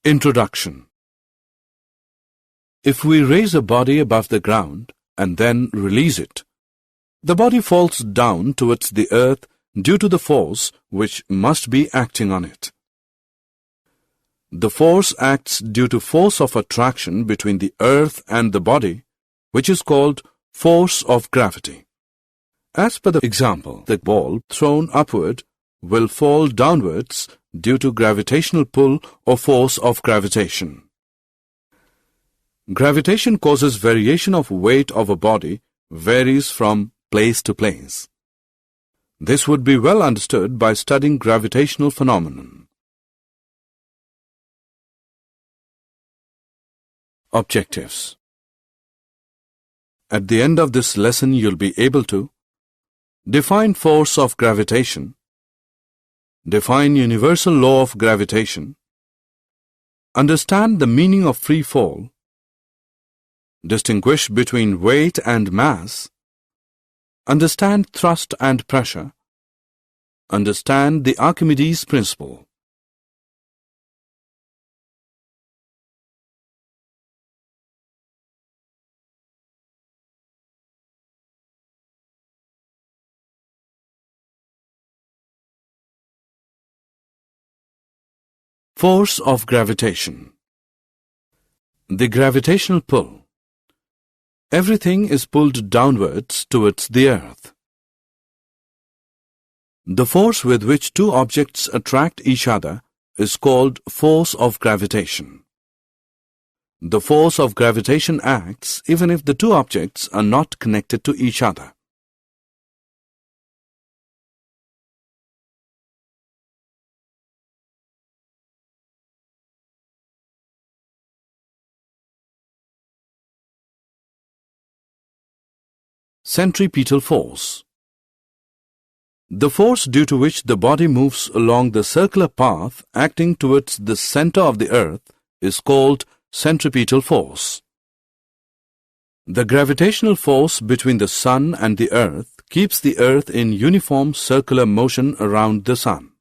Introduction. If we raise a body above the ground and then release it, the body falls down towards the earth due to the force which must be acting on it. The force acts due to force of attraction between the earth and the body, which is called force of gravity. As per the example, the ball thrown upward will fall downwards due to gravitational pull or force of gravitation. Gravitation causes variation of weight of a body varies from place to place. This would be well understood by studying gravitational phenomenon. Objectives. At the end of this lesson, you'll be able to define force of gravitation, define universal law of gravitation, understand the meaning of free fall, distinguish between weight and mass, understand thrust and pressure, understand the Archimedes principle. Force of gravitation. The gravitational pull. Everything is pulled downwards towards the earth. The force with which two objects attract each other is called force of gravitation. The force of gravitation acts even if the two objects are not connected to each other. Centripetal force. The force due to which the body moves along the circular path acting towards the center of the earth is called centripetal force. The gravitational force between the sun and the earth keeps the earth in uniform circular motion around the sun.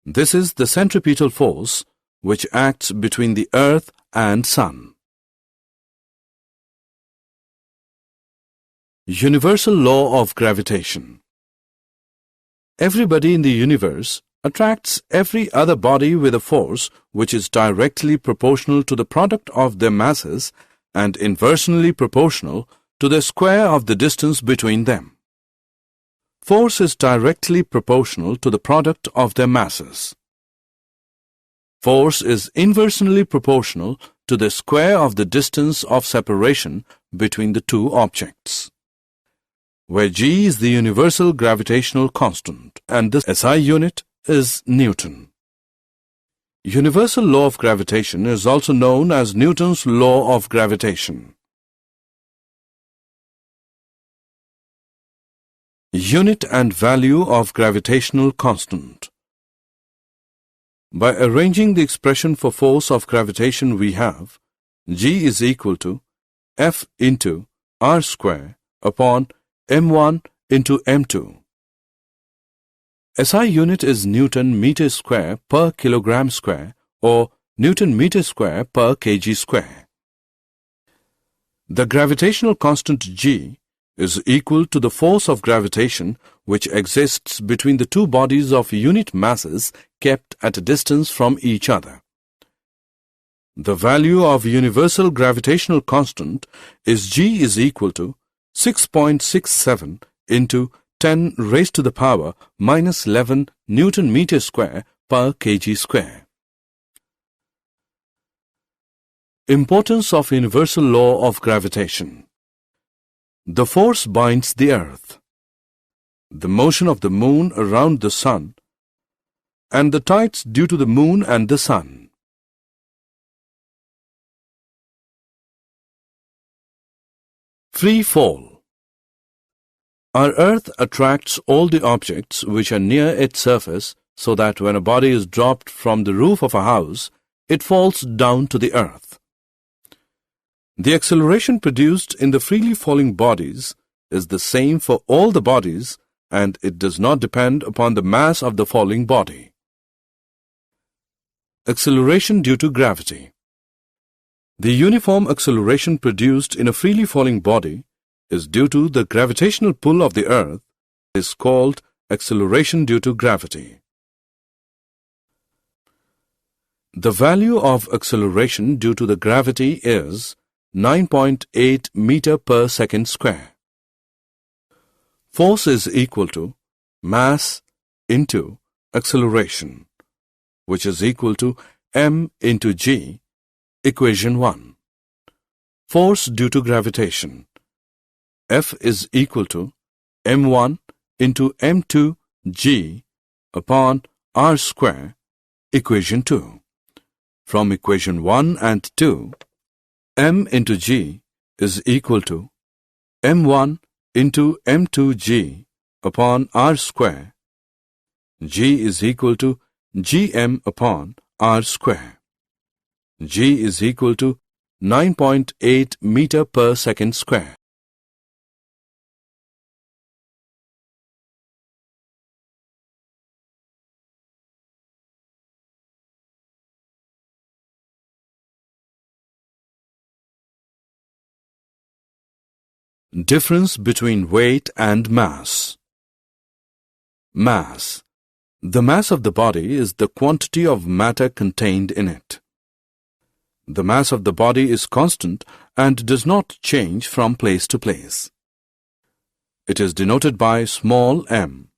This is the centripetal force which acts between the earth and sun. Universal law of gravitation. Everybody in the universe attracts every other body with a force which is directly proportional to the product of their masses and inversely proportional to the square of the distance between them. Force is directly proportional to the product of their masses. Force is inversely proportional to the square of the distance of separation between the two objects, where g is the universal gravitational constant and the SI unit is Newton. Universal law of gravitation is also known as Newton's law of gravitation. Unit and value of gravitational constant. By arranging the expression for force of gravitation, we have g is equal to F into r square upon m1 into m2. SI unit is Newton meter square per kilogram square or Newton meter square per kg square. The gravitational constant g is equal to the force of gravitation which exists between the two bodies of unit masses kept at a distance from each other. The value of universal gravitational constant is g is equal to 6.67 into 10 raised to the power minus 11 Newton meter square per kg square. Importance of universal law of gravitation. The force binds the earth, the motion of the moon around the sun, and the tides due to the moon and the sun. Free fall. Our earth attracts all the objects which are near its surface so that when a body is dropped from the roof of a house, it falls down to the earth. The acceleration produced in the freely falling bodies is the same for all the bodies and it does not depend upon the mass of the falling body. Acceleration due to gravity. The uniform acceleration produced in a freely falling body is due to the gravitational pull of the Earth. It is called acceleration due to gravity. The value of acceleration due to the gravity is 9.8 meter per second square. Force is equal to mass into acceleration, which is equal to m into g, equation 1. Force due to gravitation. F is equal to m1 into m2 g upon r square, equation 2. From equation 1 and 2, m into g is equal to m1 into m2 g upon r square. G is equal to gm upon r square. G is equal to 9.8 meter per second square. Difference between weight and mass. Mass. The mass of the body is the quantity of matter contained in it. The mass of the body is constant and does not change from place to place. It is denoted by small m.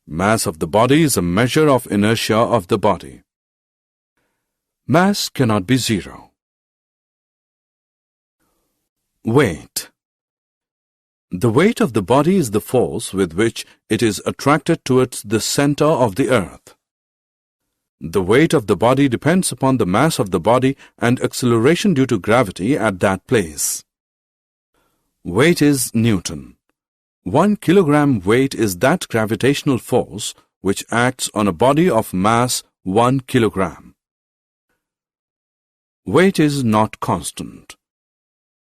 Mass of the body is a measure of inertia of the body. Mass cannot be zero. Weight. The weight of the body is the force with which it is attracted towards the center of the earth. The weight of the body depends upon the mass of the body and acceleration due to gravity at that place. Weight is Newton. 1 kilogram weight is that gravitational force which acts on a body of mass 1 kilogram. Weight is not constant.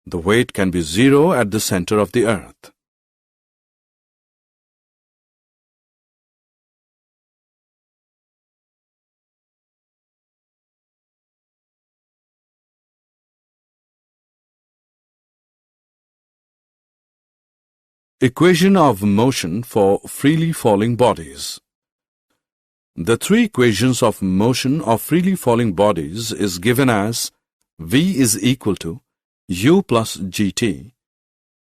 The weight can be zero at the center of the earth. Equation of motion for freely falling bodies. The three equations of motion of freely falling bodies is given as V is equal to U plus GT,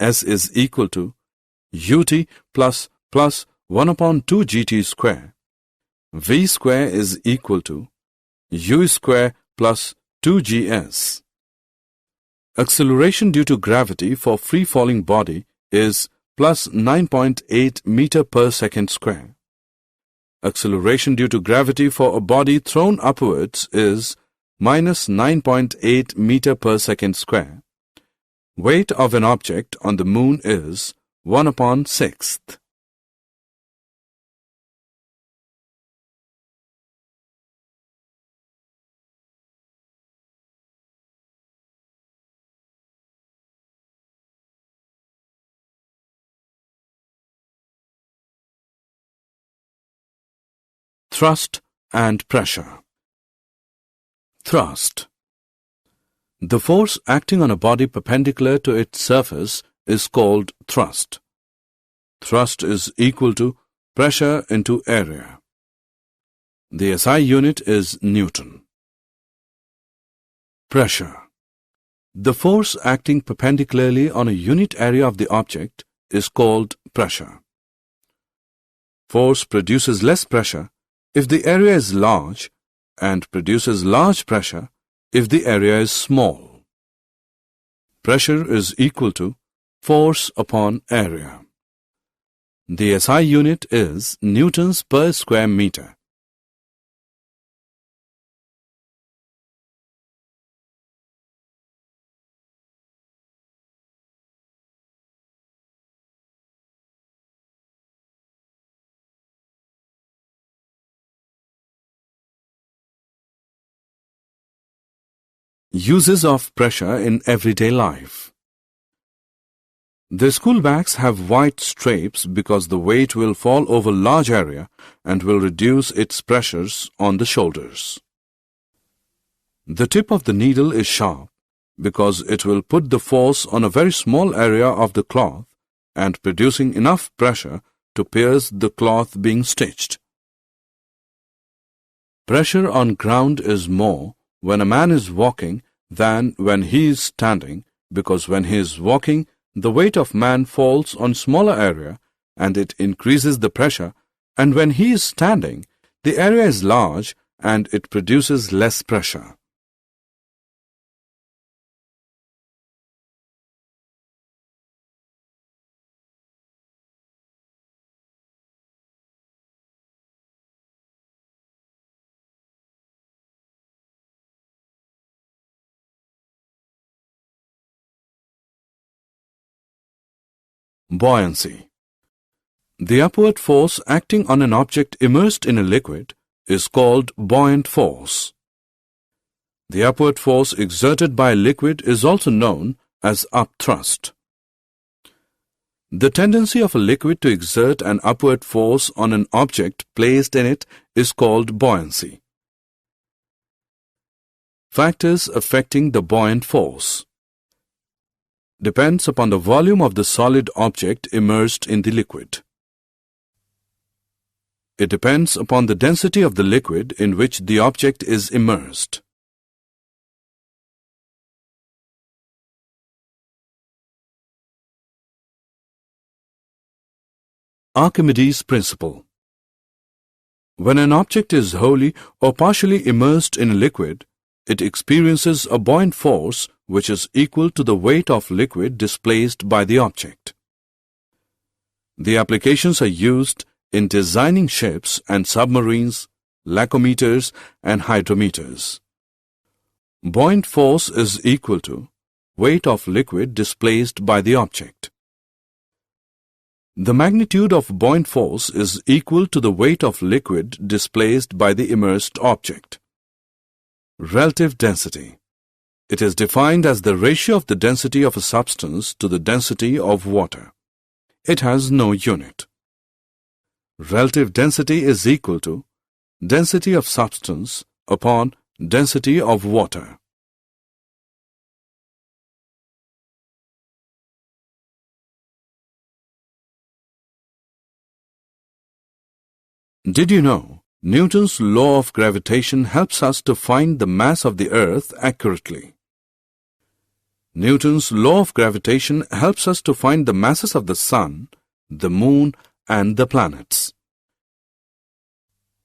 S is equal to UT plus 1 upon 2 GT square, V square is equal to U square plus 2GS. Acceleration due to gravity for free falling body is plus 9.8 meter per second square. Acceleration due to gravity for a body thrown upwards is minus 9.8 meter per second square. Weight of an object on the moon is 1 upon 6th. Thrust and pressure. Thrust. The force acting on a body perpendicular to its surface is called thrust. Thrust is equal to pressure into area. The SI unit is Newton. Pressure. The force acting perpendicularly on a unit area of the object is called pressure. Force produces less pressure if the area is large and produces large pressure if the area is small. Pressure is equal to force upon area. The SI unit is newtons per square meter. Uses of pressure in everyday life. The school bags have white stripes because the weight will fall over large area and will reduce its pressures on the shoulders. The tip of the needle is sharp because it will put the force on a very small area of the cloth and producing enough pressure to pierce the cloth being stitched. Pressure on ground is more when a man is walking than when he is standing, because when he is walking, the weight of man falls on smaller area and it increases the pressure, and when he is standing, the area is large and it produces less pressure. Buoyancy. The upward force acting on an object immersed in a liquid is called buoyant force. The upward force exerted by a liquid is also known as upthrust. The tendency of a liquid to exert an upward force on an object placed in it is called buoyancy. Factors affecting the buoyant force depends upon the volume of the solid object immersed in the liquid. It depends upon the density of the liquid in which the object is immersed. Archimedes' principle. When an object is wholly or partially immersed in a liquid, it experiences a buoyant force which is equal to the weight of liquid displaced by the object. The applications are used in designing ships and submarines, lacometers and hydrometers. Buoyant force is equal to weight of liquid displaced by the object. The magnitude of buoyant force is equal to the weight of liquid displaced by the immersed object. Relative density. It is defined as the ratio of the density of a substance to the density of water. It has no unit. Relative density is equal to density of substance upon density of water. Did you know Newton's law of gravitation helps us to find the mass of the Earth accurately? Newton's law of gravitation helps us to find the masses of the Sun, the Moon, and the planets.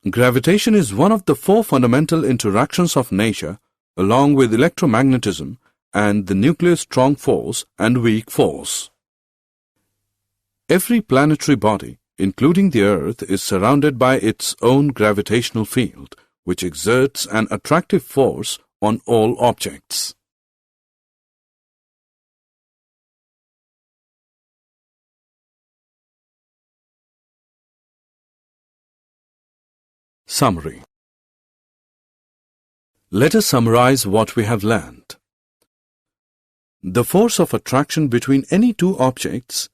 Gravitation is one of the four fundamental interactions of nature, along with electromagnetism and the nuclear strong force and weak force. Every planetary body, including the Earth, is surrounded by its own gravitational field, which exerts an attractive force on all objects. Summary. Let us summarize what we have learned. The force of attraction between any two objects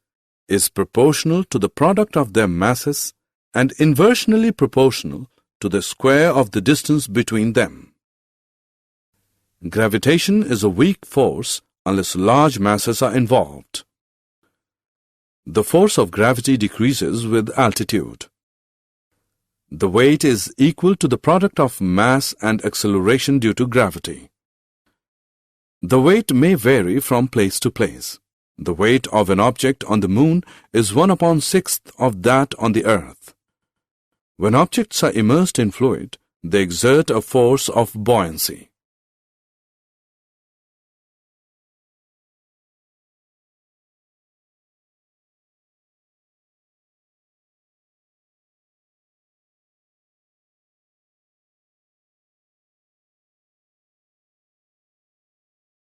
is proportional to the product of their masses and inversely proportional to the square of the distance between them. Gravitation is a weak force unless large masses are involved. The force of gravity decreases with altitude. The weight is equal to the product of mass and acceleration due to gravity. The weight may vary from place to place. The weight of an object on the Moon is 1/6 of that on the Earth. When objects are immersed in fluid, they exert a force of buoyancy.